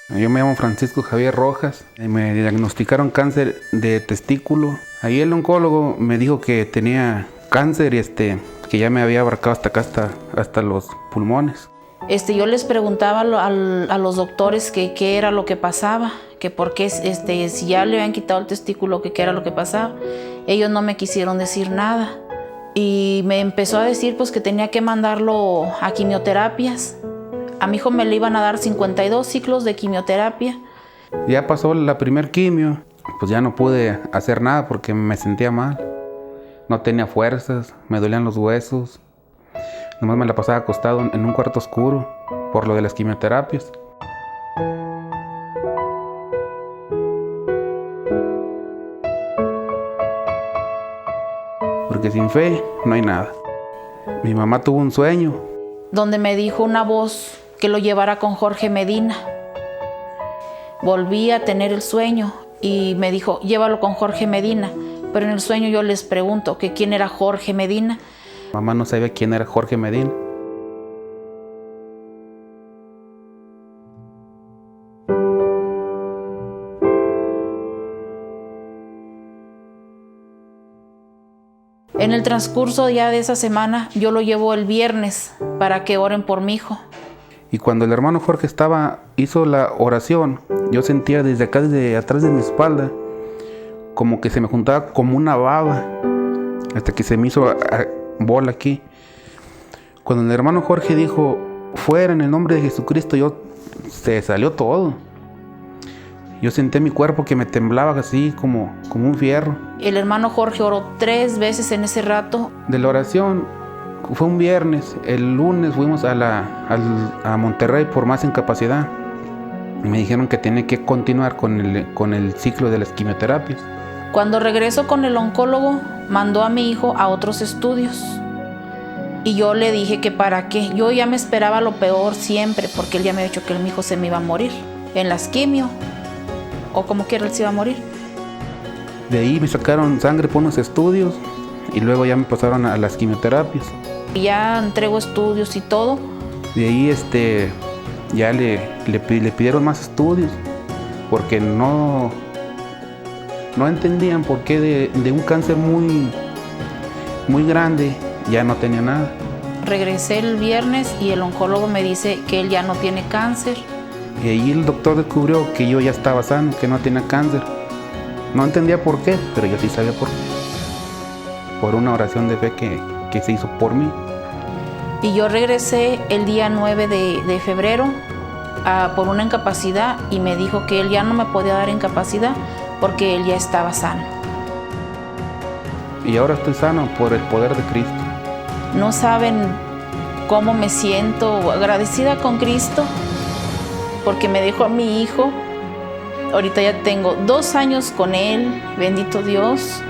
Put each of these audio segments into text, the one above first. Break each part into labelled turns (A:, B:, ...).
A: Yo me llamo Francisco Javier Rojas. Me diagnosticaron cáncer de testículo. Ahí el oncólogo me dijo que tenía cáncer y que ya me había abarcado hasta acá, hasta los pulmones.
B: Yo les preguntaba a los doctores que qué era lo que pasaba, que por qué, si ya le habían quitado el testículo, que qué era lo que pasaba. Ellos no me quisieron decir nada. Y me empezó a decir pues que tenía que mandarlo a quimioterapias. A mi hijo me le iban a dar 52 ciclos de quimioterapia.
A: Ya pasó la primer quimio, pues ya no pude hacer nada porque me sentía mal. No tenía fuerzas, me dolían los huesos. Nomás me la pasaba acostado en un cuarto oscuro por lo de las quimioterapias. Porque sin fe no hay nada. Mi mamá tuvo un sueño
B: donde me dijo una voz que lo llevara con Jorge Medina. Volví a tener el sueño y me dijo, llévalo con Jorge Medina. Pero en el sueño yo les pregunto que quién era Jorge Medina.
A: Mamá no sabía quién era Jorge Medina.
B: En el transcurso ya de esa semana, yo lo llevo el viernes para que oren por mi hijo.
A: Y cuando el hermano Jorge hizo la oración, yo sentía desde acá, desde atrás de mi espalda, como que se me juntaba como una baba, hasta que se me hizo bola aquí. Cuando el hermano Jorge dijo, fuera en el nombre de Jesucristo, se salió todo. Yo sentí mi cuerpo que me temblaba así como un fierro.
B: El hermano Jorge oró 3 veces en ese rato.
A: De la oración fue un viernes. El lunes fuimos a Monterrey por más incapacidad. Y me dijeron que tenía que continuar con el ciclo de las quimioterapias.
B: Cuando regreso con el oncólogo, mandó a mi hijo a otros estudios. Y yo le dije que para qué. Yo ya me esperaba lo peor siempre, porque él ya me había dicho que mi hijo se me iba a morir en las quimio. O como quiera, él se iba a morir.
A: De ahí me sacaron sangre por unos estudios y luego ya me pasaron a las quimioterapias.
B: Y ya entrego estudios y todo.
A: De ahí ya le pidieron más estudios porque no entendían por qué de un cáncer muy, muy grande ya no tenía nada.
B: Regresé el viernes y el oncólogo me dice que él ya no tiene cáncer.
A: Y ahí el doctor descubrió que yo ya estaba sano, que no tenía cáncer. No entendía por qué, pero yo sí sabía por qué. Por una oración de fe que se hizo por mí.
B: Y yo regresé el día 9 de febrero por una incapacidad y me dijo que él ya no me podía dar incapacidad porque él ya estaba sano.
A: Y ahora estoy sano por el poder de Cristo.
B: No saben cómo me siento agradecida con Cristo porque me dejó a mi hijo. Ahorita ya tengo 2 años con él, bendito Dios,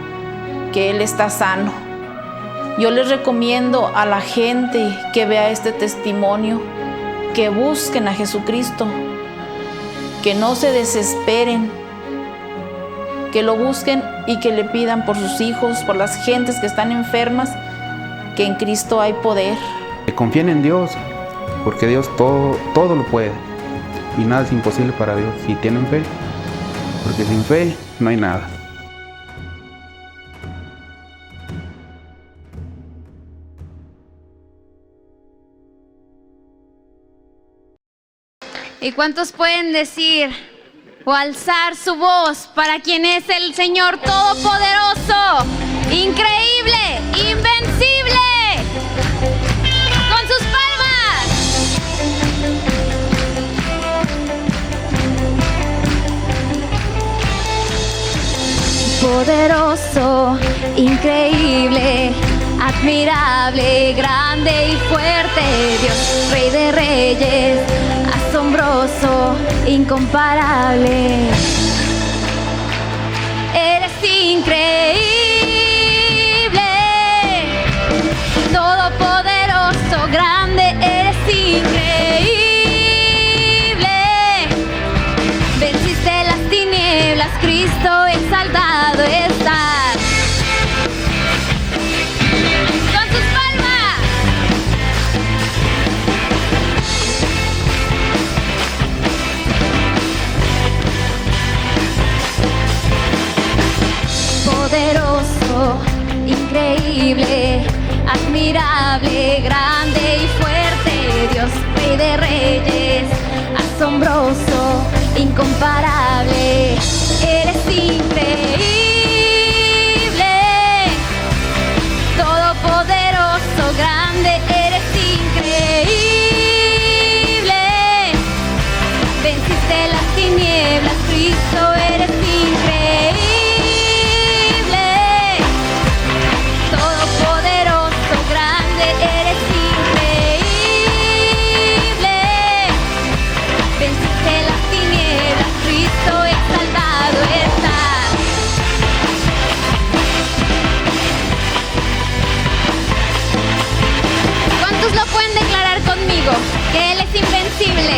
B: que él está sano. Yo les recomiendo a la gente que vea este testimonio, que busquen a Jesucristo, que no se desesperen, que lo busquen y que le pidan por sus hijos, por las gentes que están enfermas, que en Cristo hay poder.
A: Que confíen en Dios, porque Dios todo lo puede. Y nada es imposible para Dios si tienen fe, porque sin fe no hay nada.
C: ¿Y cuántos pueden decir o alzar su voz para quien es el Señor Todopoderoso, increíble, invencible? ¡Con sus palmas! Poderoso, increíble, admirable, grande y fuerte, Dios, Rey de Reyes, asombroso, incomparable. Eres increíble, todopoderoso, grande, eres increíble. Venciste las tinieblas, Cristo exaltado estás. Con sus palmas. invencible, admirable, grande y fuerte, Dios, Rey de reyes, asombroso, incomparable, eres increíble, todopoderoso, grande, eres increíble, venciste las tinieblas, Cristo, eres increíble, todopoderoso, grande, eres increíble, venciste las tinieblas, Cristo, exaltado estás. ¿Cuántos lo pueden declarar conmigo? Que Él es invencible.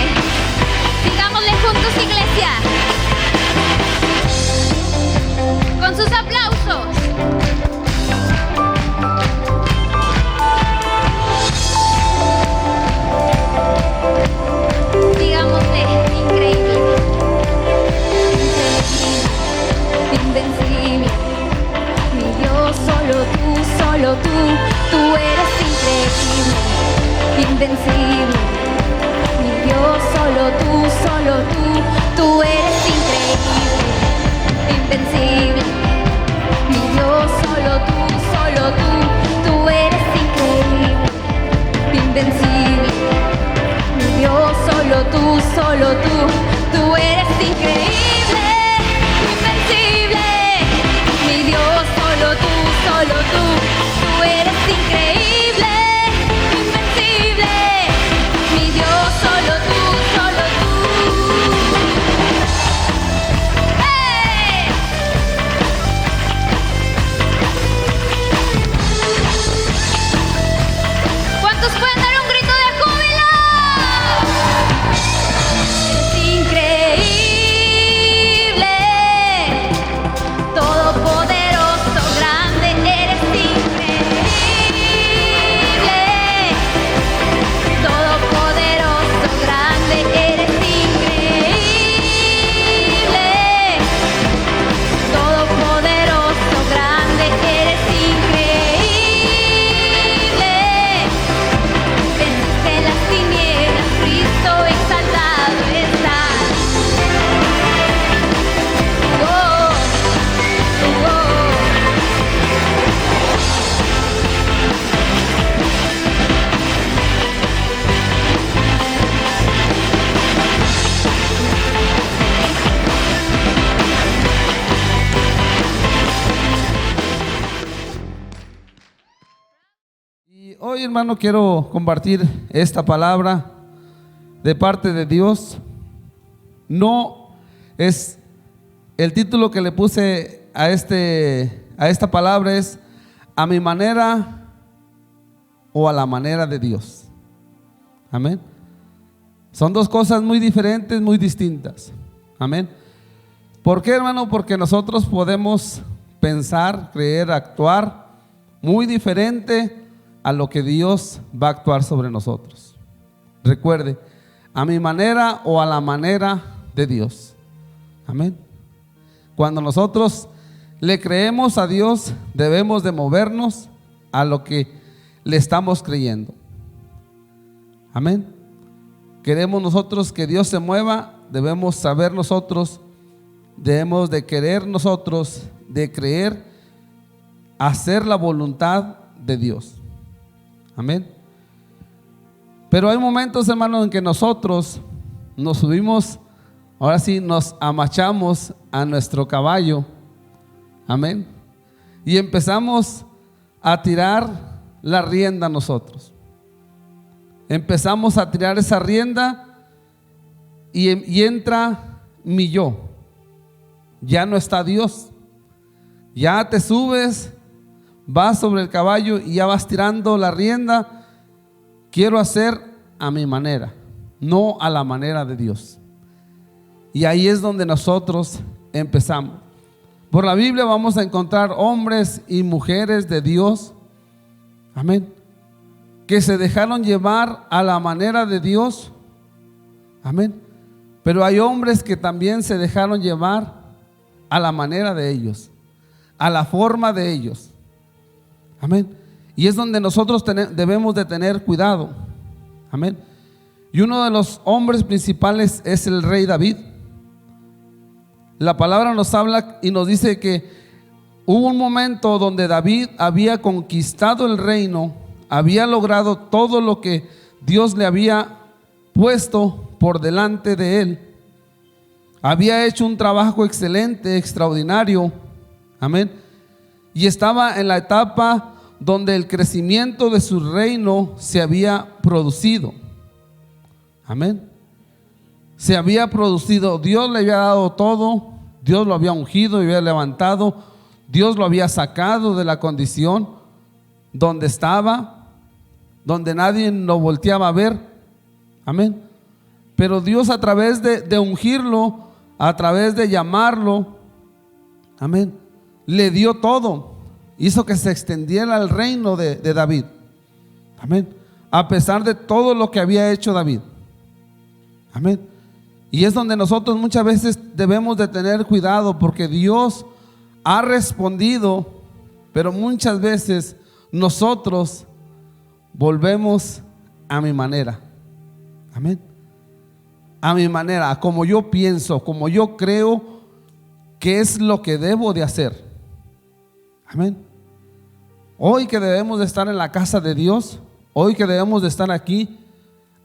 C: Digámosle juntos, iglesia, con sus aplausos. Digámosle, increíble, invencible, mi Dios, solo tú eres increíble, invencible, mi Dios, solo tú eres increíble, invencible, mi Dios, solo tú eres increíble, invencible, mi Dios, solo tú eres increíble, invencible, mi Dios, solo tú eres increíble, invencible, mi Dios, solo tú. ¡Hey! ¿Cuántos pueden dar un grito de júbilo? Eres increíble, todopoderoso, grande, eres increíble, todopoderoso, grande, eres increíble, todopoderoso, grande, eres increíble, venciste las tinieblas, Cristo, exaltado estás. Oh, oh.
D: Y hoy, hermano, quiero compartir esta palabra de parte de Dios. No es el título que le puse a esta palabra es a mi manera o a la manera de Dios. Amén. Son dos cosas muy diferentes, muy distintas. Amén. ¿Por qué, hermano? Porque nosotros podemos pensar, creer, actuar muy diferente a lo que Dios va a actuar sobre nosotros. Recuerde, a mi manera o a la manera de Dios. Amén. Cuando nosotros le creemos a Dios, debemos de movernos a lo que le estamos creyendo. Amén. Queremos nosotros que Dios se mueva, debemos saber nosotros, debemos de querer nosotros, de creer, hacer la voluntad de Dios. Amén. Pero hay momentos, hermanos, en que nosotros nos subimos, ahora sí, nos amachamos a nuestro caballo. Amén. Y empezamos a tirar la rienda nosotros. Empezamos a tirar esa rienda y entra mi yo. Ya no está Dios. Ya te subes, vas sobre el caballo y ya vas tirando la rienda. Quiero hacer a mi manera, no a la manera de Dios. Y ahí es donde nosotros empezamos. Por la Biblia vamos a encontrar hombres y mujeres de Dios, amén, que se dejaron llevar a la manera de Dios, amén. Pero hay hombres que también se dejaron llevar a la manera de ellos, a la forma de ellos, amén. Y es donde nosotros debemos de tener cuidado. Amén. Y uno de los hombres principales es el rey David. La palabra nos habla y nos dice que hubo un momento donde David había conquistado el reino, había logrado todo lo que Dios le había puesto por delante de él. Había hecho un trabajo excelente, extraordinario. Amén. Y estaba en la etapa donde el crecimiento de su reino se había producido. Amén. Se había producido, Dios le había dado todo, Dios lo había ungido y había levantado, Dios lo había sacado de la condición donde estaba, donde nadie lo volteaba a ver. Amén. Pero Dios, a través de ungirlo, a través de llamarlo, amén, le dio todo. Hizo que se extendiera el reino de David. Amén. A pesar de todo lo que había hecho David. Amén. Y es donde nosotros muchas veces debemos de tener cuidado, porque Dios ha respondido, pero muchas veces nosotros volvemos a mi manera. Amén. A mi manera, a como yo pienso, como yo creo que es lo que debo de hacer. Amén. Hoy que debemos de estar en la casa de Dios, hoy que debemos de estar aquí,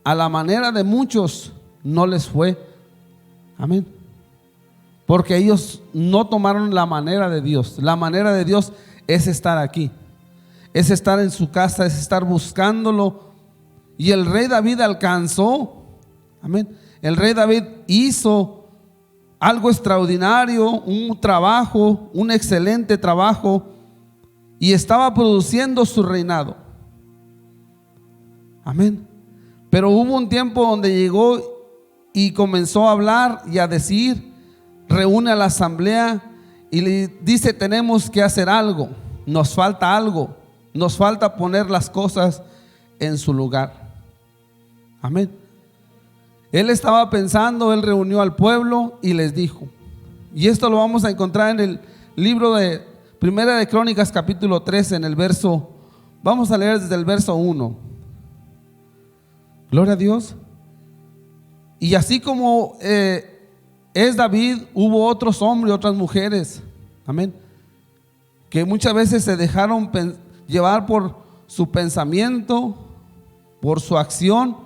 D: a la manera de muchos no les fue. Amén. Porque ellos no tomaron la manera de Dios. La manera de Dios es estar aquí, es estar en su casa, es estar buscándolo. Y el rey David alcanzó. Amén. El rey David hizo algo extraordinario, un trabajo, un excelente trabajo, y estaba produciendo su reinado. Amén. Pero hubo un tiempo donde llegó y comenzó a hablar y a decir, reúne a la asamblea y le dice: tenemos que hacer algo, nos falta algo, nos falta poner las cosas en su lugar. Amén. Él estaba pensando, él reunió al pueblo y les dijo, y esto lo vamos a encontrar en el libro de Primera de Crónicas, capítulo 13, en el verso, vamos a leer desde el verso 1. Gloria a Dios. Y así como es David, hubo otros hombres y otras mujeres, amén, que muchas veces se dejaron llevar por su pensamiento, por su acción,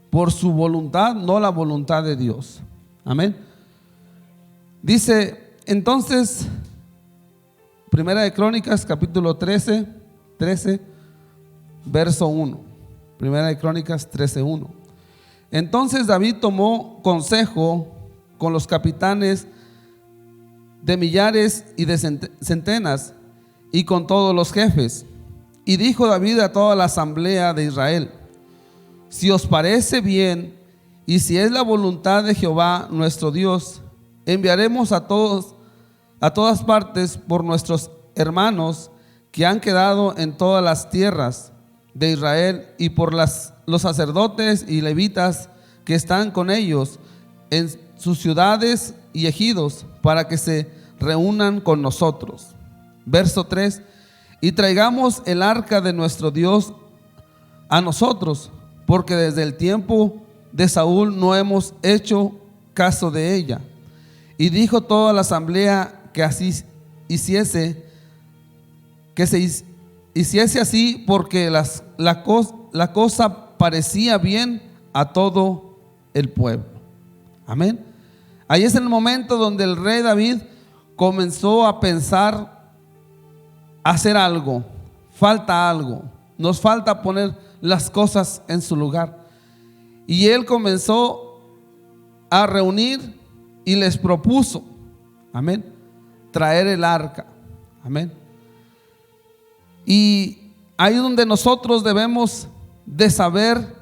D: por su voluntad, no la voluntad de Dios. Amén. Dice entonces, Primera de Crónicas, capítulo 13, verso 1. Primera de Crónicas 13:1. Entonces David tomó consejo con los capitanes de millares y de centenas y con todos los jefes. Y dijo David a toda la asamblea de Israel: si os parece bien y si es la voluntad de Jehová nuestro Dios, enviaremos a todas partes por nuestros hermanos que han quedado en todas las tierras de Israel y por los sacerdotes y levitas que están con ellos en sus ciudades y ejidos, para que se reúnan con nosotros. Verso 3: y traigamos el arca de nuestro Dios a nosotros, porque desde el tiempo de Saúl no hemos hecho caso de ella. Y dijo toda la asamblea que así hiciese, que se hiciese así, porque la cosa parecía bien a todo el pueblo. Amén. Ahí es el momento donde el rey David comenzó a pensar, hacer algo, falta algo, nos falta poner las cosas en su lugar. Y él comenzó a reunir y les propuso, amén, traer el arca. Amén. Y ahí es donde nosotros debemos de saber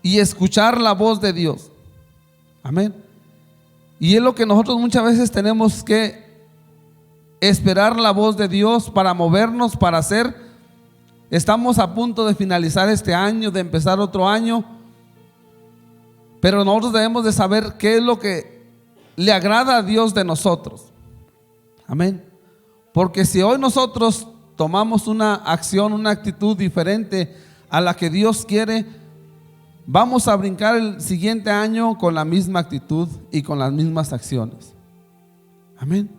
D: y escuchar la voz de Dios. Amén. Y es lo que nosotros muchas veces tenemos que esperar, la voz de Dios para movernos, para hacer. Estamos a punto de finalizar este año, de empezar otro año, pero nosotros debemos de saber qué es lo que le agrada a Dios de nosotros. Amén. Porque si hoy nosotros tomamos una acción, una actitud diferente a la que Dios quiere, vamos a brincar el siguiente año con la misma actitud y con las mismas acciones. Amén.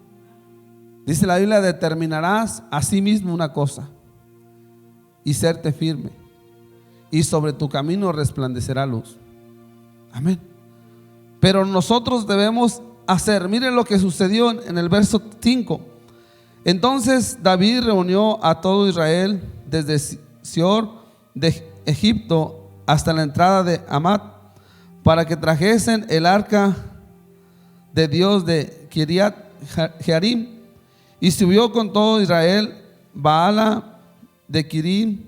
D: Dice la Biblia: determinarás a sí mismo una cosa y serte firme, y sobre tu camino resplandecerá luz. Amén. Pero nosotros debemos hacer, miren lo que sucedió en el verso 5. Entonces David reunió a todo Israel desde Sior de Egipto hasta la entrada de Amat, para que trajesen el arca de Dios de Kiriat Jearim, y subió con todo Israel Baala de Kirim,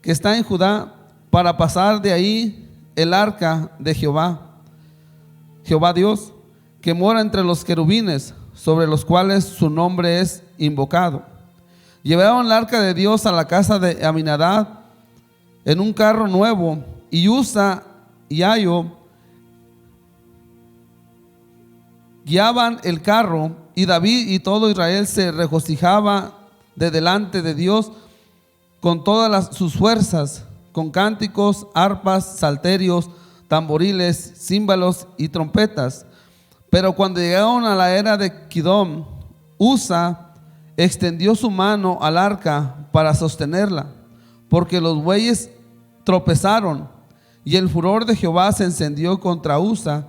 D: que está en Judá, para pasar de ahí el arca de Jehová Dios, que mora entre los querubines, sobre los cuales su nombre es invocado. Llevaron el arca de Dios a la casa de Aminadab en un carro nuevo, y Usa y Ayo guiaban el carro, y David y todo Israel se regocijaba de delante de Dios con todas sus fuerzas, con cánticos, arpas, salterios, tamboriles, címbalos y trompetas. Pero cuando llegaron a la era de Kidom, Usa extendió su mano al arca para sostenerla, porque los bueyes tropezaron, y el furor de Jehová se encendió contra Usa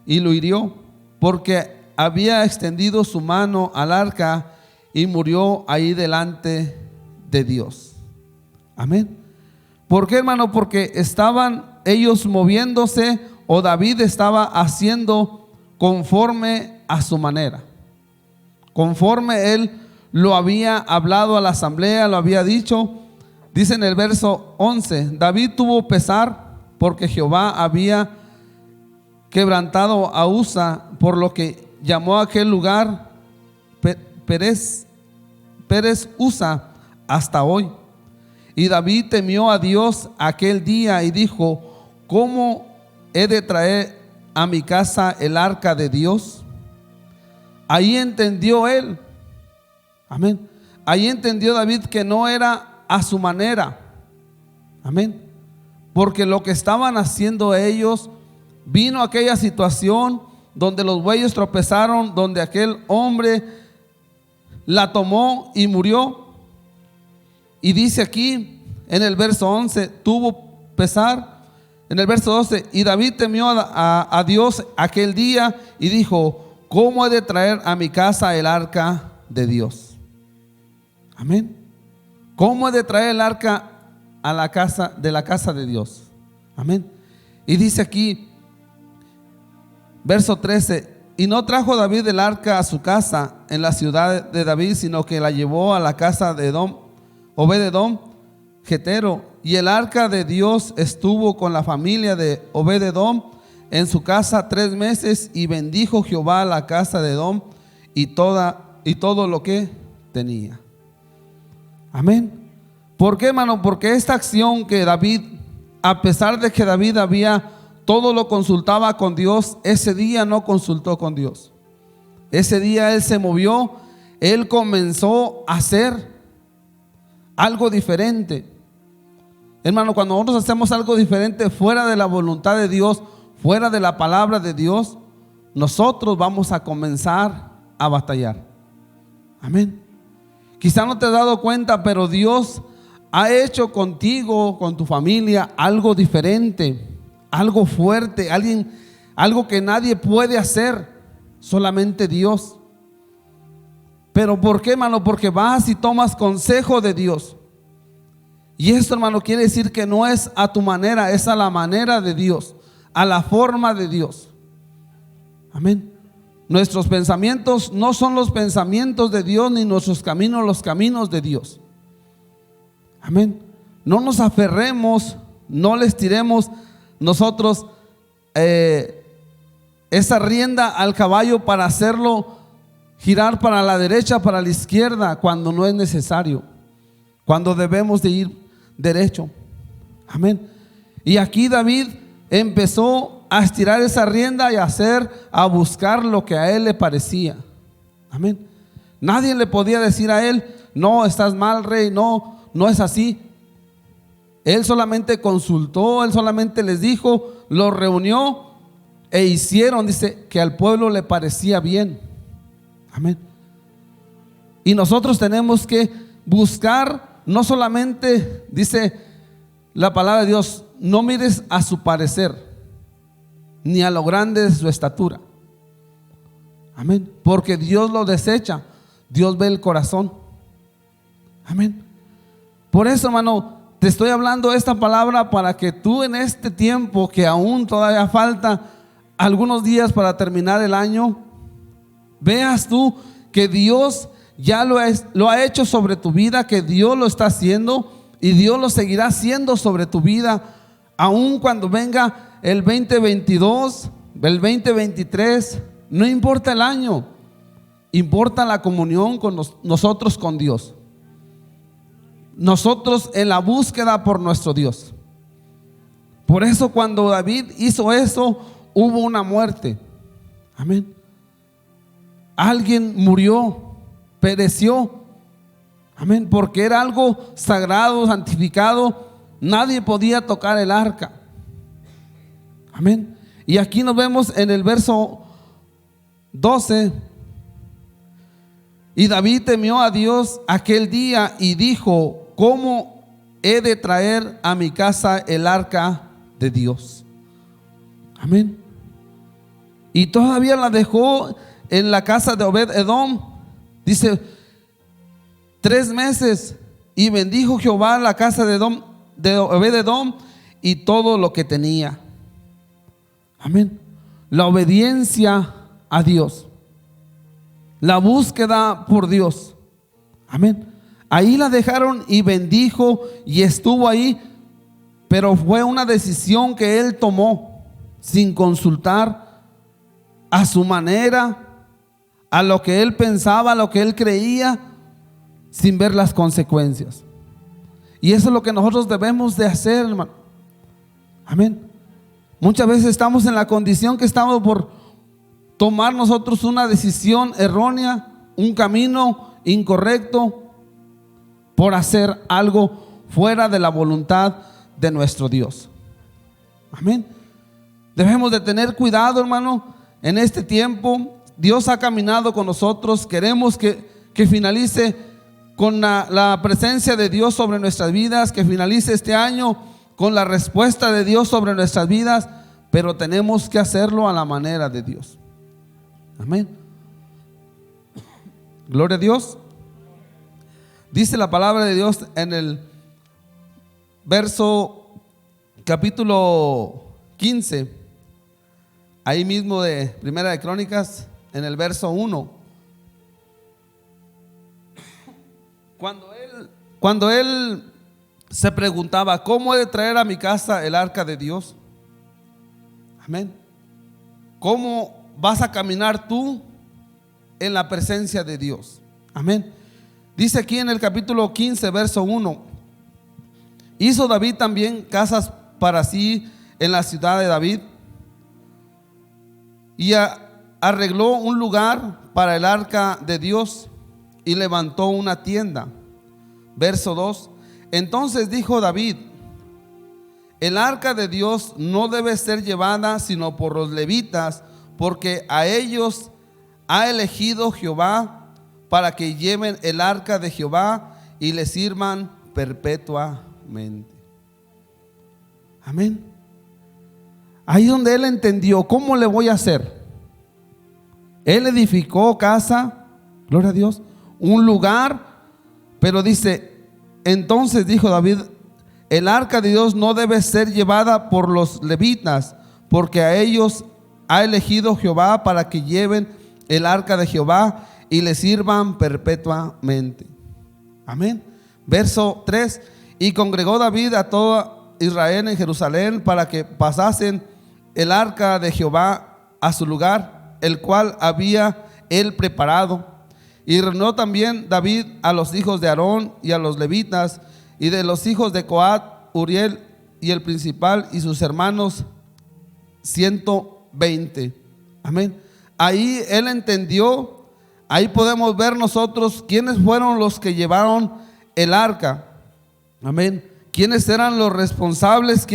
D: y lo hirió, porque había extendido su mano al arca, y murió ahí delante de Dios. Amén. ¿Por qué, hermano? Porque estaban ellos moviéndose, o David estaba haciendo conforme a su manera, conforme él lo había hablado a la asamblea, lo había dicho. Dice en el verso 11: David tuvo pesar porque Jehová había quebrantado a Usa, por lo que llamó a aquel lugar Pérez Usa hasta hoy. Y David temió a Dios aquel día y dijo: ¿cómo he de traer a mi casa el arca de Dios? Ahí entendió él, amén, ahí entendió David que no era a su manera, amén, porque lo que estaban haciendo ellos, vino aquella situación donde los bueyes tropezaron, donde aquel hombre la tomó y murió. Y dice aquí en el verso 11: tuvo pesar. En el verso 12: y David temió a Dios aquel día y dijo: ¿cómo he de traer a mi casa el arca de Dios? Amén. ¿Cómo he de traer el arca a la casa de Dios? Amén. Y dice aquí, verso 13: y no trajo David el arca a su casa en la ciudad de David, sino que la llevó a la casa de Obed-edom, Getero, y el arca de Dios estuvo con la familia de Obed-edom en su casa 3 meses, y bendijo Jehová la casa de Edom y todo lo que tenía. Amén. ¿Por qué, hermano? Porque esta acción que David, a pesar de que David todo lo consultaba con Dios, ese día no consultó con Dios. Ese día él se movió, él comenzó a hacer algo diferente. Hermano, cuando nosotros hacemos algo diferente fuera de la voluntad de Dios, fuera de la palabra de Dios, nosotros vamos a comenzar a batallar. Amén. Quizá no te has dado cuenta, pero Dios ha hecho contigo, con tu familia, algo diferente, algo fuerte, algo que nadie puede hacer, solamente Dios. ¿Pero por qué, hermano? Porque vas y tomas consejo de Dios. Y esto, hermano, quiere decir que no es a tu manera, es a la manera de Dios, a la forma de Dios. Amén. Nuestros pensamientos no son los pensamientos de Dios, ni nuestros caminos los caminos de Dios. Amén. No nos aferremos, no les tiremos nosotros esa rienda al caballo para hacerlo girar para la derecha, para la izquierda, cuando no es necesario, cuando debemos de ir derecho. Amén. Y aquí David empezó a estirar esa rienda y a buscar lo que a él le parecía. Amén. Nadie le podía decir a él no, estás mal, rey, no, no es así. Él solamente consultó, él solamente les dijo, los reunió e hicieron, dice, que al pueblo le parecía bien. Amén. Y nosotros tenemos que buscar, no solamente, dice la palabra de Dios, no mires a su parecer, ni a lo grande de su estatura. Amén. Porque Dios lo desecha, Dios ve el corazón. Amén. Por eso, hermano, te estoy hablando esta palabra para que tú en este tiempo, que aún todavía falta algunos días para terminar el año, veas tú que Dios ya lo ha hecho sobre tu vida, que Dios lo está haciendo y Dios lo seguirá haciendo sobre tu vida, aun cuando venga el 2022, el 2023, no importa el año, importa la comunión con nosotros con Dios. Nosotros en la búsqueda por nuestro Dios. Por eso cuando David hizo eso, hubo una muerte. Amén. Alguien murió, pereció. Amén. Porque era algo sagrado, santificado. Nadie podía tocar el arca. Amén. Y aquí nos vemos en el verso 12. Y David temió a Dios aquel día y dijo: ¿cómo he de traer a mi casa el arca de Dios? Amén. Y todavía la dejó en la casa de Obed-Edom. Dice 3 meses. Y bendijo Jehová la casa de Obed-Edom y todo lo que tenía. Amén. La obediencia a Dios, la búsqueda por Dios. Amén. Ahí la dejaron y bendijo y estuvo ahí, pero fue una decisión que él tomó sin consultar a su manera, a lo que él pensaba, a lo que él creía, sin ver las consecuencias. Y eso es lo que nosotros debemos de hacer, hermano. Amén. Muchas veces estamos en la condición que estamos por tomar nosotros una decisión errónea, un camino incorrecto, por hacer algo fuera de la voluntad de nuestro Dios. Amén. Debemos de tener cuidado, hermano, en este tiempo. Dios ha caminado con nosotros. Queremos que finalice con la presencia de Dios sobre nuestras vidas, que finalice este año con la respuesta de Dios sobre nuestras vidas, pero tenemos que hacerlo a la manera de Dios. Amén. Gloria a Dios. Dice la palabra de Dios en el verso capítulo 15, ahí mismo de Primera de Crónicas, en el verso 1. Cuando él se preguntaba: ¿cómo he de traer a mi casa el arca de Dios? Amén. ¿Cómo vas a caminar tú en la presencia de Dios? Amén. Dice aquí en el capítulo 15, verso 1: hizo David también casas para sí en la ciudad de David y arregló un lugar para el arca de Dios y levantó una tienda. Verso 2: entonces dijo David: el arca de Dios no debe ser llevada sino por los levitas, porque a ellos ha elegido Jehová para que lleven el arca de Jehová y le sirvan perpetuamente. Amén. Ahí donde él entendió cómo le voy a hacer. Él edificó casa, gloria a Dios, un lugar, pero dice: entonces dijo David: el arca de Dios no debe ser llevada por los levitas, porque a ellos ha elegido Jehová para que lleven el arca de Jehová y le sirvan perpetuamente. Amén. Verso 3: y congregó David a todo Israel en Jerusalén para que pasasen el arca de Jehová a su lugar, el cual había él preparado. Y reunió también David a los hijos de Aarón y a los levitas, y de los hijos de Coat, Uriel y el principal y sus hermanos 120. Amén. Ahí él entendió Ahí podemos ver nosotros quiénes fueron los que llevaron el arca. Amén. Quiénes eran los responsables,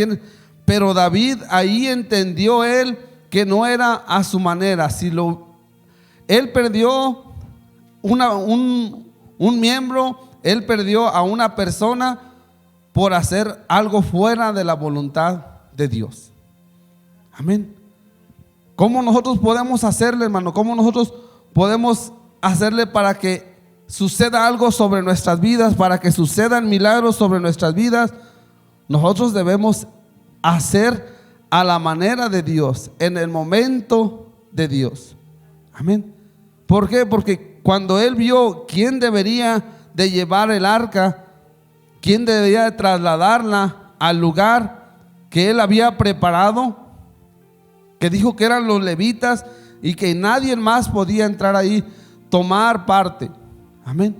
D: pero David ahí entendió él que no era a su manera. Él perdió un miembro, él perdió a una persona por hacer algo fuera de la voluntad de Dios. Amén. ¿Cómo nosotros podemos hacerle, hermano? ¿Cómo nosotros podemos hacerle para que suceda algo sobre nuestras vidas, para que sucedan milagros sobre nuestras vidas? Nosotros debemos hacer a la manera de Dios, en el momento de Dios. Amén. ¿Por qué? Porque cuando él vio quién debería de llevar el arca, quién debería de trasladarla al lugar que él había preparado, que dijo que eran los levitas y que nadie más podía entrar ahí, tomar parte. Amén.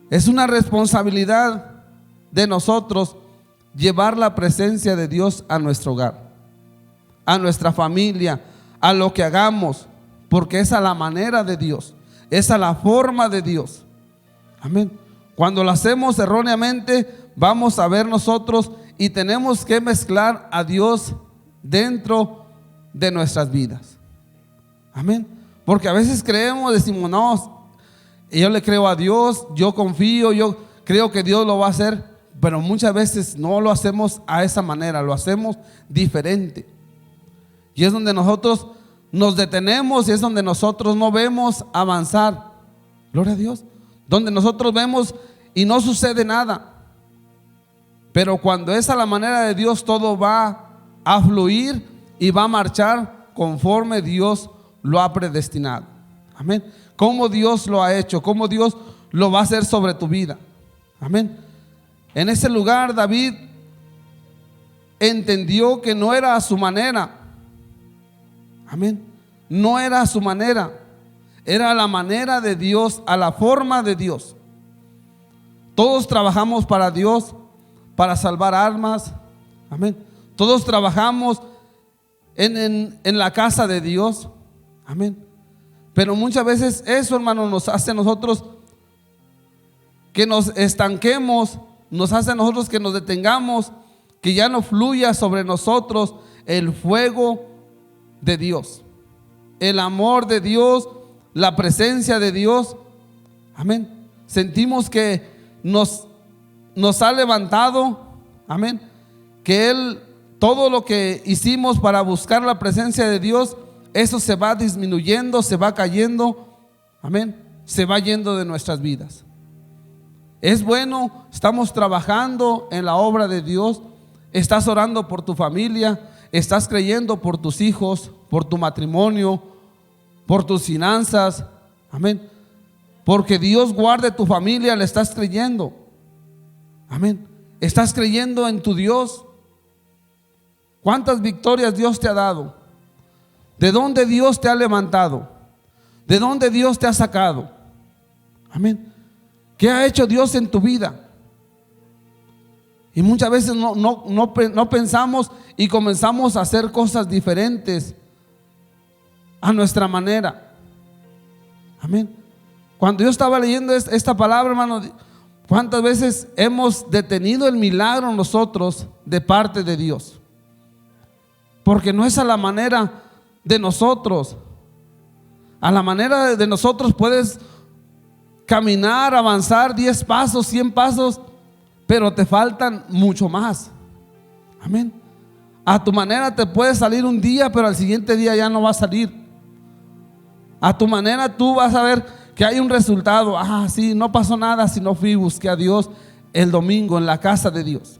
D: Es una responsabilidad de nosotros llevar la presencia de Dios a nuestro hogar, a nuestra familia, a lo que hagamos, porque es a la manera de Dios, es a la forma de Dios. Amén. Cuando lo hacemos erróneamente, vamos a ver nosotros y tenemos que mezclar a Dios dentro de nuestras vidas. Amén. Porque a veces creemos, decimos, no, yo le creo a Dios, yo confío, yo creo que Dios lo va a hacer, pero muchas veces no lo hacemos a esa manera, lo hacemos diferente. Y es donde nosotros nos detenemos y es donde nosotros no vemos avanzar. Gloria a Dios. Donde nosotros vemos y no sucede nada. Pero cuando es a la manera de Dios, todo va a fluir y va a marchar conforme Dios lo ha predestinado. Amén. Como Dios lo ha hecho, como Dios lo va a hacer sobre tu vida. Amén. En ese lugar David entendió que no era a su manera. Amén. No era a su manera, era a la manera de Dios, a la forma de Dios. Todos trabajamos para Dios, para salvar almas. Amén. Todos trabajamos en la casa de Dios. Amén. Pero muchas veces eso, hermano, nos hace a nosotros que nos estanquemos, nos hace a nosotros que nos detengamos, que ya no fluya sobre nosotros el fuego de Dios, el amor de Dios, la presencia de Dios. Amén. Sentimos que nos ha levantado. Amén. Que Él, todo lo que hicimos para buscar la presencia de Dios, eso se va disminuyendo, se va cayendo. Amén. Se va yendo de nuestras vidas. Es bueno, estamos trabajando en la obra de Dios. Estás orando por tu familia, estás creyendo por tus hijos, por tu matrimonio, por tus finanzas. Amén. Porque Dios guarde tu familia, le estás creyendo. Amén. Estás creyendo en tu Dios. ¿Cuántas victorias Dios te ha dado? ¿De dónde Dios te ha levantado? ¿De dónde Dios te ha sacado? Amén. ¿Qué ha hecho Dios en tu vida? Y muchas veces no pensamos y comenzamos a hacer cosas diferentes a nuestra manera. Amén. Cuando yo estaba leyendo esta palabra, hermano, ¿cuántas veces hemos detenido el milagro nosotros de parte de Dios? Porque no es a la manera de nosotros. A la manera de nosotros puedes caminar, avanzar 10 pasos, 100 pasos, pero te faltan mucho más. Amén. A tu manera te puede salir un día, pero al siguiente día ya no va a salir. A tu manera tú vas a ver que hay un resultado. Sí, no pasó nada si no fui y busqué a Dios el domingo en la casa de Dios.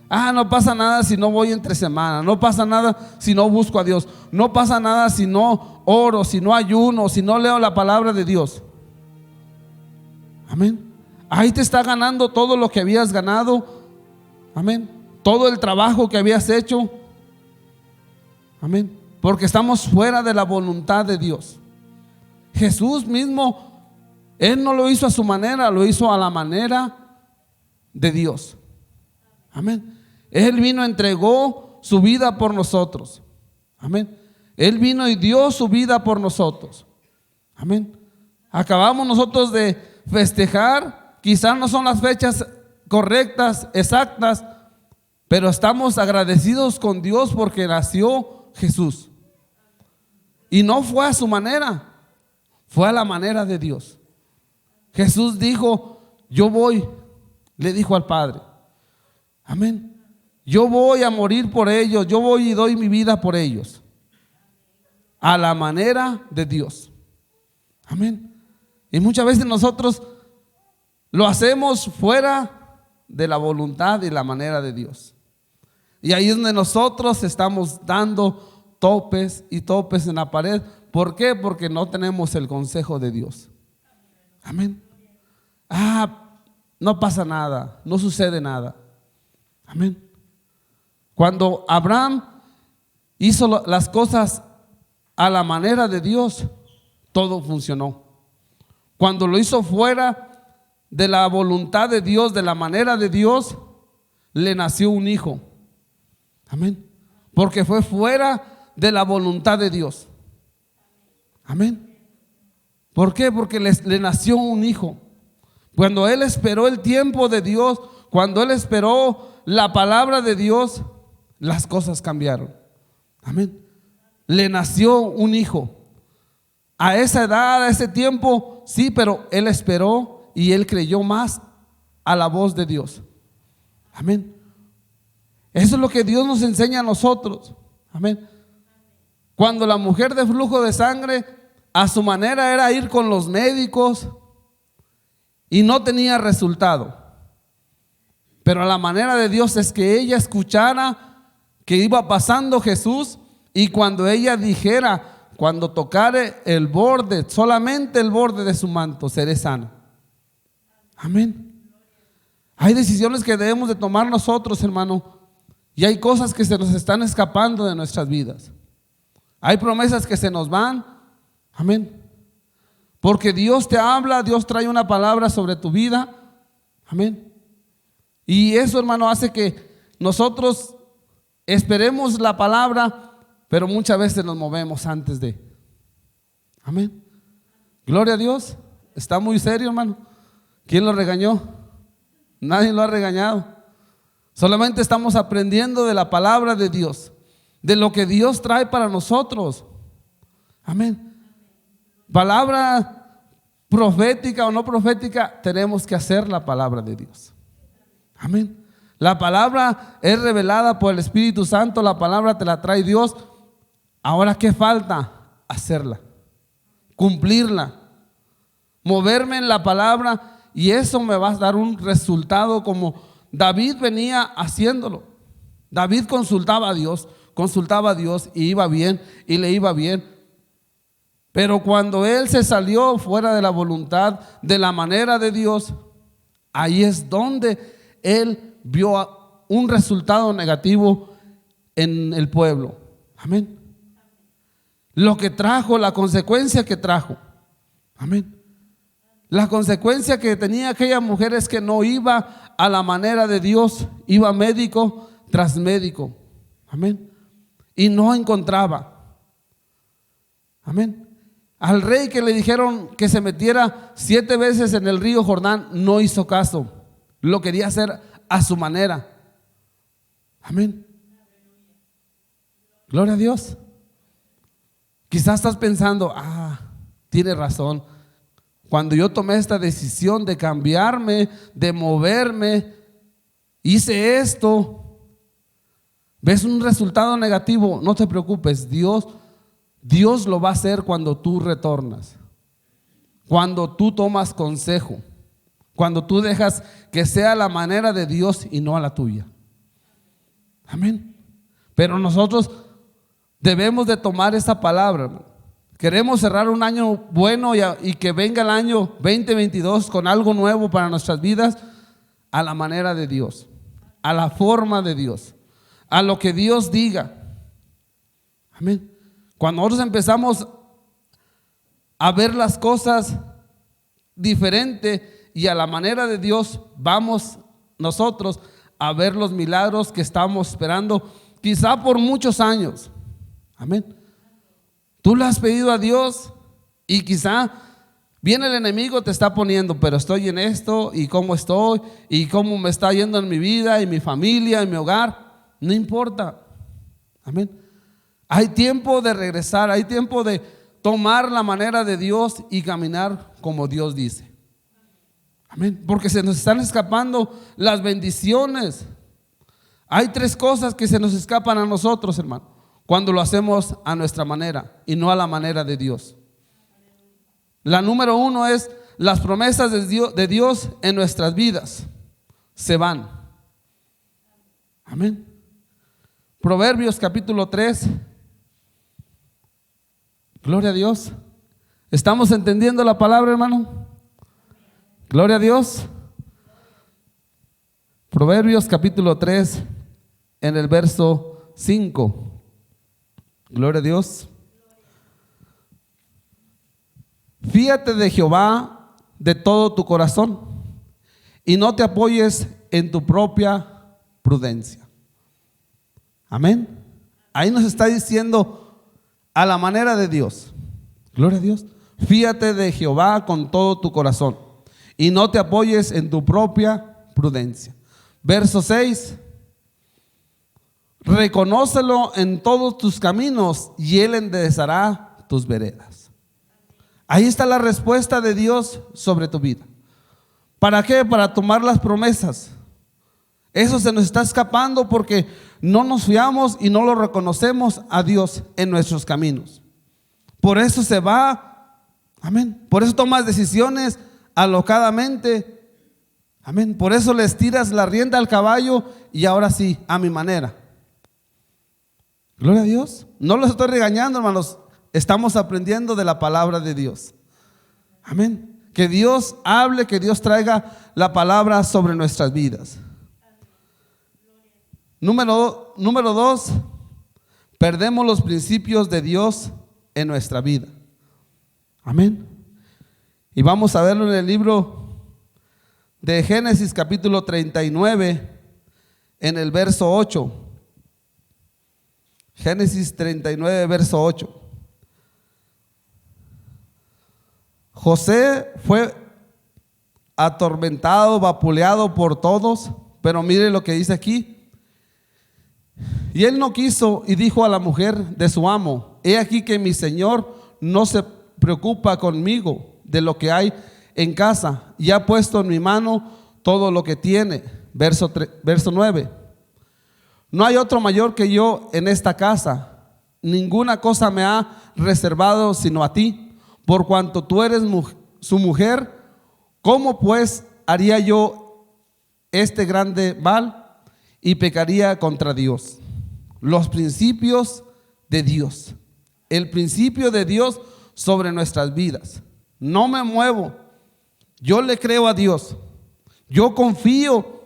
D: No pasa nada si no voy entre semana. No pasa nada si no busco a Dios. No pasa nada si no oro, si no ayuno, si no leo la palabra de Dios. Amén. Ahí te está ganando todo lo que habías ganado. Amén. Todo el trabajo que habías hecho. Amén. Porque estamos fuera de la voluntad de Dios. Jesús mismo, Él no lo hizo a su manera, lo hizo a la manera de Dios. Amén. Él vino, entregó su vida por nosotros. Amén. Él vino y dio su vida por nosotros. Amén. Acabamos nosotros de festejar, quizás no son las fechas correctas, exactas, pero estamos agradecidos con Dios porque nació Jesús. Y no fue a su manera, fue a la manera de Dios. Jesús dijo, yo voy, le dijo al Padre. Amén. Yo voy a morir por ellos, yo voy y doy mi vida por ellos. A la manera de Dios. Amén. Y muchas veces nosotros lo hacemos fuera de la voluntad y la manera de Dios. Y ahí es donde nosotros estamos dando topes y topes en la pared. ¿Por qué? Porque no tenemos el consejo de Dios. Amén. No pasa nada, no sucede nada. Amén. Cuando Abraham hizo las cosas a la manera de Dios, todo funcionó. Cuando lo hizo fuera de la voluntad de Dios, de la manera de Dios, le nació un hijo. Amén. Porque fue fuera de la voluntad de Dios. Amén. ¿Por qué? Porque le nació un hijo. Cuando él esperó el tiempo de Dios, cuando él esperó la palabra de Dios, las cosas cambiaron. Amén. Le nació un hijo. A esa edad, a ese tiempo, sí, pero él esperó y él creyó más a la voz de Dios. Amén. Eso es lo que Dios nos enseña a nosotros. Amén. Cuando la mujer de flujo de sangre, a su manera era ir con los médicos y no tenía resultado. Pero a la manera de Dios es que ella escuchara que iba pasando Jesús y cuando ella dijera, cuando tocare el borde, solamente el borde de su manto, seré sana. Amén. Hay decisiones que debemos de tomar nosotros, hermano, y hay cosas que se nos están escapando de nuestras vidas. Hay promesas que se nos van. Amén. Porque Dios te habla, Dios trae una palabra sobre tu vida. Amén. Y eso, hermano, hace que nosotros esperemos la palabra, pero muchas veces nos movemos antes de. Amén. Gloria a Dios. Está muy serio, hermano. ¿Quién lo regañó? Nadie lo ha regañado. Solamente estamos aprendiendo de la palabra de Dios, de lo que Dios trae para nosotros. Amén. Palabra profética o no profética, tenemos que hacer la palabra de Dios. Amén. La palabra es revelada por el Espíritu Santo, la palabra te la trae Dios. Ahora, ¿qué falta? Hacerla, cumplirla, moverme en la palabra, y eso me va a dar un resultado como David venía haciéndolo. David consultaba a Dios y iba bien y le iba bien. Pero cuando él se salió fuera de la voluntad, de la manera de Dios, ahí es donde él vio un resultado negativo en el pueblo. Amén. Lo que trajo, la consecuencia que trajo. Amén. La consecuencia que tenía aquella mujer es que no iba a la manera de Dios, iba médico tras médico. Amén. Y no encontraba. Amén. Al rey que le dijeron que se metiera 7 veces en el río Jordán, no hizo caso. Lo quería hacer a su manera. Amén. Gloria a Dios. Quizás estás pensando, tiene razón. Cuando yo tomé esta decisión de cambiarme, de moverme, hice esto, ves un resultado negativo. No te preocupes, Dios lo va a hacer cuando tú retornas, cuando tú tomas consejo, cuando tú dejas que sea la manera de Dios y no a la tuya. Amén. Pero nosotros debemos de tomar esa palabra, hermano. Queremos cerrar un año bueno y que venga el año 2022 con algo nuevo para nuestras vidas, a la manera de Dios, a la forma de Dios, a lo que Dios diga. Amén. Cuando nosotros empezamos a ver las cosas diferente y a la manera de Dios, vamos nosotros a ver los milagros que estamos esperando, quizá por muchos años. Amén. Tú le has pedido a Dios y quizá Viene el enemigo, te está poniendo, pero estoy en esto, y cómo estoy, y cómo me está yendo en mi vida, y mi familia, y mi hogar. No importa. Amén. Hay tiempo de regresar, hay tiempo de tomar la manera de Dios y caminar como Dios dice. Amén. Porque se nos están escapando las bendiciones. Hay 3 cosas que se nos escapan a nosotros, hermano, cuando lo hacemos a nuestra manera y no a la manera de Dios. La número 1 es las promesas de Dios en nuestras vidas se van. Amén. Proverbios capítulo 3. Gloria a Dios. ¿Estamos entendiendo la palabra, hermano? Gloria a Dios. Proverbios capítulo 3 en el verso 5. Gloria a Dios. Fíate de Jehová de todo tu corazón y no te apoyes en tu propia prudencia. Amén. Ahí nos está diciendo a la manera de Dios. Gloria a Dios. Fíate de Jehová con todo tu corazón y no te apoyes en tu propia prudencia. Verso 6. Reconócelo en todos tus caminos y Él enderezará tus veredas. Ahí está la respuesta de Dios sobre tu vida. ¿Para qué? Para tomar las promesas. Eso se nos está escapando porque no nos fiamos y no lo reconocemos a Dios en nuestros caminos. Por eso se va. Amén. Por eso tomas decisiones alocadamente. Amén. Por eso les tiras la rienda al caballo y ahora sí, a mi manera. Gloria a Dios. No los estoy regañando, hermanos. Estamos aprendiendo de la palabra de Dios. Amén. Que Dios hable, que Dios traiga la palabra sobre nuestras vidas. Número 2, perdemos los principios de Dios en nuestra vida. Amén. Y vamos a verlo en el libro de Génesis capítulo 39 en el verso 8. Génesis 39 verso 8. José fue atormentado, vapuleado por todos, pero mire lo que dice aquí. Y él no quiso y dijo a la mujer de su amo: he aquí que mi señor no se preocupa conmigo de lo que hay en casa y ha puesto en mi mano todo lo que tiene. Verso 9. No hay otro mayor que yo en esta casa, ninguna cosa me ha reservado sino a ti. Por cuanto tú eres su mujer, ¿cómo pues haría yo este grande mal y pecaría contra Dios? Los principios de Dios, el principio de Dios sobre nuestras vidas. No me muevo, yo le creo a Dios, yo confío.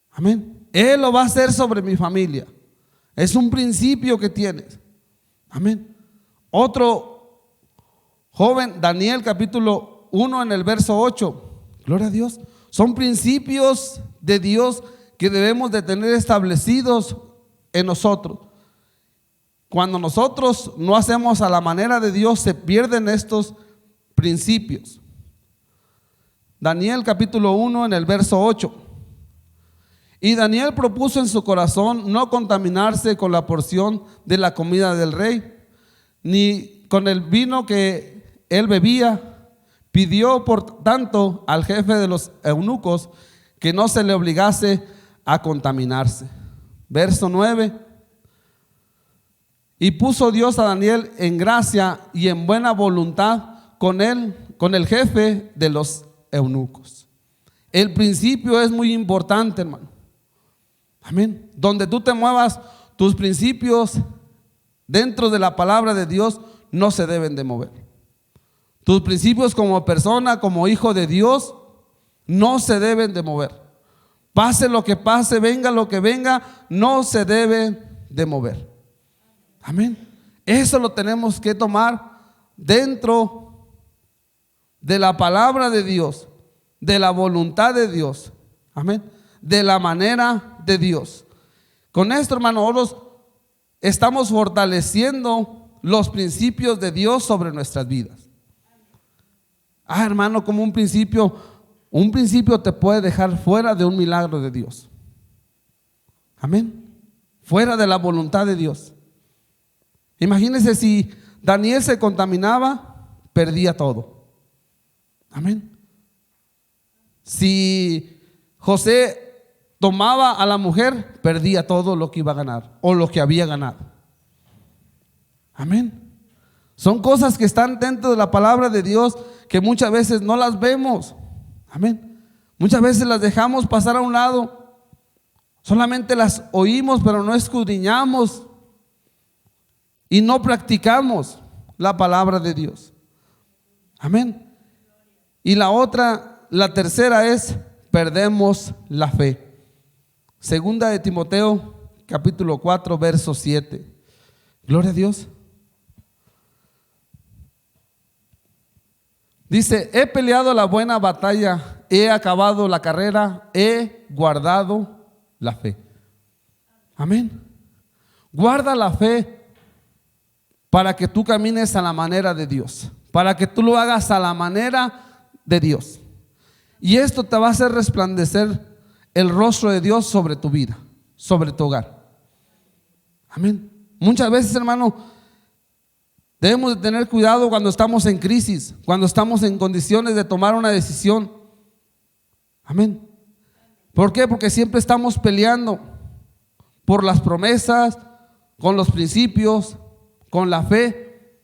D: Amén. Él lo va a hacer sobre mi familia. Es un principio que tienes. Amén. Otro joven, Daniel capítulo 1 en el verso 8. Gloria a Dios. Son principios de Dios que debemos de tener establecidos en nosotros. Cuando nosotros no hacemos a la manera de Dios, se pierden estos principios. Daniel capítulo 1 en el verso 8. Y Daniel propuso en su corazón no contaminarse con la porción de la comida del rey, ni con el vino que él bebía. Pidió por tanto al jefe de los eunucos que no se le obligase a contaminarse. Verso 9. Y puso Dios a Daniel en gracia y en buena voluntad con él, con el jefe de los eunucos. El principio es muy importante, hermano. Amén. Donde tú te muevas, tus principios dentro de la palabra de Dios no se deben de mover. Tus principios como persona, como hijo de Dios, no se deben de mover. Pase lo que pase, venga lo que venga, no se deben de mover. Amén. Eso lo tenemos que tomar dentro de la palabra de Dios, de la voluntad de Dios. Amén. De la manera de Dios. Con esto, hermano, nosotros estamos fortaleciendo los principios de Dios sobre nuestras vidas. Hermano, como un principio te puede dejar fuera de un milagro de Dios. Amén. Fuera de la voluntad de Dios. Imagínense si Daniel se contaminaba, perdía todo. Amén. Si José tomaba a la mujer, perdía todo lo que iba a ganar o lo que había ganado. Amén. Son cosas que están dentro de la palabra de Dios que muchas veces no las vemos. Amén. Muchas veces las dejamos pasar a un lado. Solamente las oímos, pero no escudriñamos y no practicamos la palabra de Dios. Amén. Y la tercera es, perdemos la fe. Segunda de Timoteo, capítulo 4, verso 7. Gloria a Dios. Dice, he peleado la buena batalla, he acabado la carrera, he guardado la fe. Amén. Guarda la fe para que tú camines a la manera de Dios, para que tú lo hagas a la manera de Dios. Y esto te va a hacer resplandecer el rostro de Dios sobre tu vida, sobre tu hogar. Amén. Muchas veces, hermano, debemos de tener cuidado cuando estamos en crisis, cuando estamos en condiciones de tomar una decisión. Amén. ¿Por qué? Porque siempre estamos peleando por las promesas, con los principios, con la fe.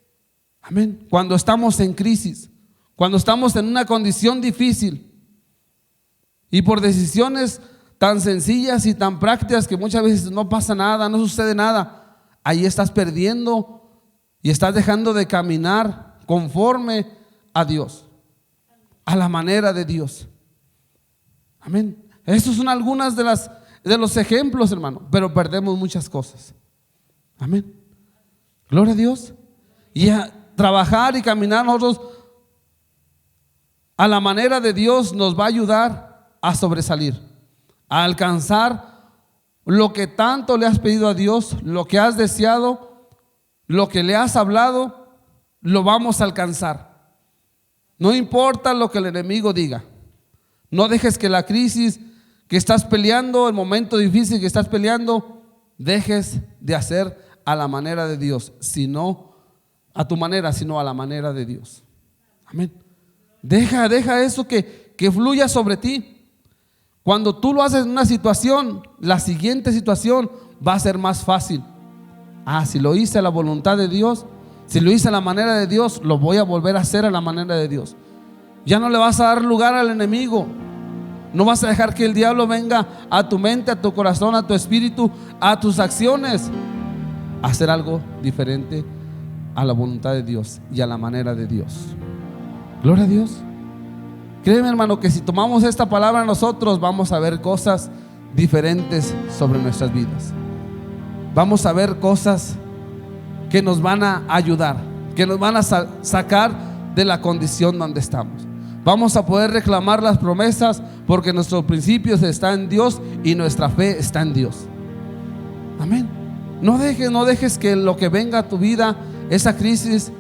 D: Amén. Cuando estamos en crisis, cuando estamos en una condición difícil y por decisiones tan sencillas y tan prácticas que muchas veces no pasa nada, no sucede nada, ahí estás perdiendo y estás dejando de caminar conforme a Dios, a la manera de Dios. Amén. Estos son algunas de los ejemplos, hermano, pero perdemos muchas cosas. Amén. Gloria a Dios. Y a trabajar y caminar nosotros a la manera de Dios nos va a ayudar a sobresalir, a alcanzar lo que tanto le has pedido a Dios, lo que has deseado, lo que le has hablado, lo vamos a alcanzar. No importa lo que el enemigo diga. No dejes que la crisis que estás peleando, el momento difícil que estás peleando, dejes de hacer a la manera de Dios, sino a tu manera, sino a la manera de Dios. Amén. Deja eso que fluya sobre ti. Cuando tú lo haces en una situación, la siguiente situación va a ser más fácil. Si lo hice a la voluntad de Dios, si lo hice a la manera de Dios, lo voy a volver a hacer a la manera de Dios. Ya no le vas a dar lugar al enemigo. No vas a dejar que el diablo venga a tu mente, a tu corazón, a tu espíritu, a tus acciones, a hacer algo diferente a la voluntad de Dios y a la manera de Dios. Gloria a Dios. Créeme, hermano, que si tomamos esta palabra nosotros vamos a ver cosas diferentes sobre nuestras vidas. Vamos a ver cosas que nos van a ayudar, que nos van a sacar de la condición donde estamos. Vamos a poder reclamar las promesas porque nuestros principios están en Dios y nuestra fe está en Dios. Amén. No dejes que lo que venga a tu vida, esa crisis,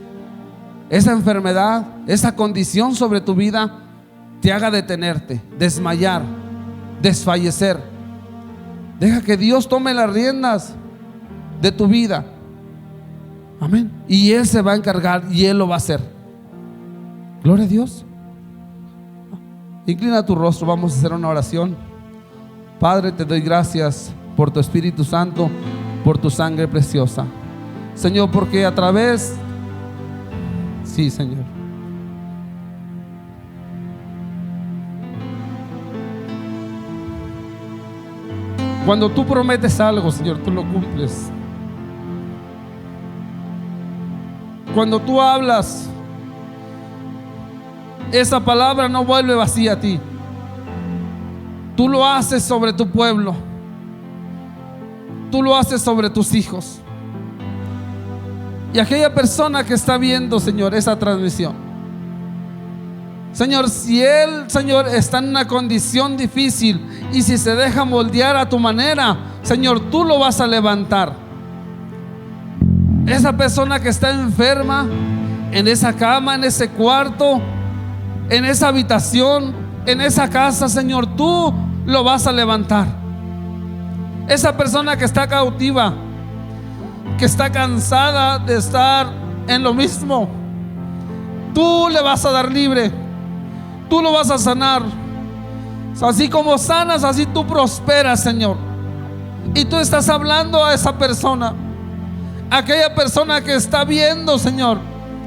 D: esa enfermedad, esa condición sobre tu vida, te haga detenerte, desmayar, desfallecer. Deja que Dios tome las riendas de tu vida. Amén. Y Él se va a encargar y Él lo va a hacer. Gloria a Dios. Inclina tu rostro, vamos a hacer una oración. Padre, te doy gracias por tu Espíritu Santo, por tu sangre preciosa. Señor, porque a través, sí, Señor, cuando tú prometes algo, Señor, tú lo cumples. Cuando tú hablas, esa palabra no vuelve vacía a ti. Tú lo haces sobre tu pueblo. Tú lo haces sobre tus hijos. Y aquella persona que está viendo, Señor, esa transmisión, Señor, si él, Señor, está en una condición difícil y si se deja moldear a tu manera, Señor, tú lo vas a levantar. Esa persona que está enferma en esa cama, en ese cuarto, en esa habitación, en esa casa, Señor, tú lo vas a levantar. Esa persona que está cautiva, que está cansada de estar en lo mismo, tú le vas a dar libre, tú lo vas a sanar. Así como sanas, así tú prosperas, Señor. Y tú estás hablando a esa persona, aquella persona que está viendo, Señor,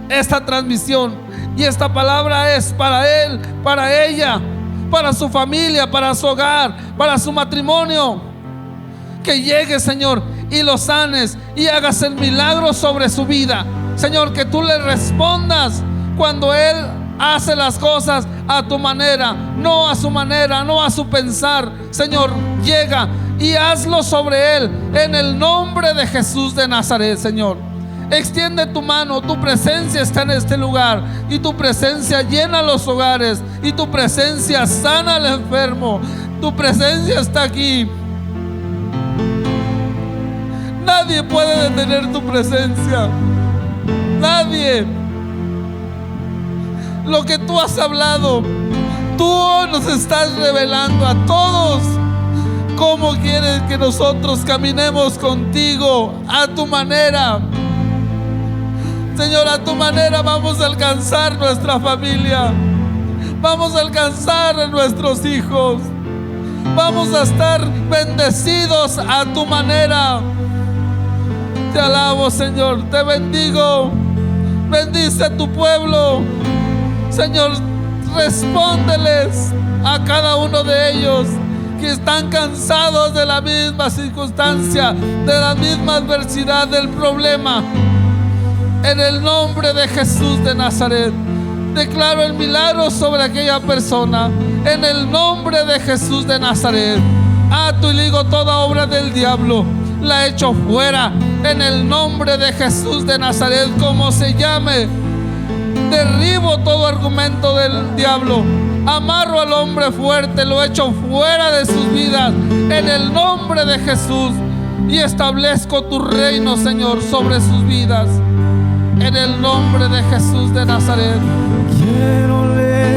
D: esta transmisión. Y esta palabra es para él, para ella, para su familia, para su hogar, para su matrimonio. Que llegue, Señor, y lo sanes y hagas el milagro sobre su vida. Señor, que tú le respondas cuando él hace las cosas a tu manera, no a su manera, no a su pensar. Señor, llega y hazlo sobre él en el nombre de Jesús de Nazaret, Señor. Extiende tu mano, tu presencia está en este lugar y tu presencia llena los hogares y tu presencia sana al enfermo. Tu presencia está aquí. Nadie puede detener tu presencia. Nadie. Lo que tú has hablado, tú nos estás revelando a todos cómo quieres que nosotros caminemos contigo a tu manera. Señor, a tu manera vamos a alcanzar nuestra familia, vamos a alcanzar a nuestros hijos, vamos a estar bendecidos a tu manera. Te alabo, Señor, te bendigo. Bendice a tu pueblo, Señor. Respóndeles a cada uno de ellos que están cansados de la misma circunstancia, de la misma adversidad, del problema. En el nombre de Jesús de Nazaret, declaro el milagro sobre aquella persona. En el nombre de Jesús de Nazaret, ato y ligo toda obra del diablo, la echo fuera. En el nombre de Jesús de Nazaret, como se llame, derribo todo argumento del diablo. Amarro al hombre fuerte, lo echo fuera de sus vidas. En el nombre de Jesús, y establezco tu reino, Señor, sobre sus vidas. En el nombre de Jesús de Nazaret.
E: Quiero levantar.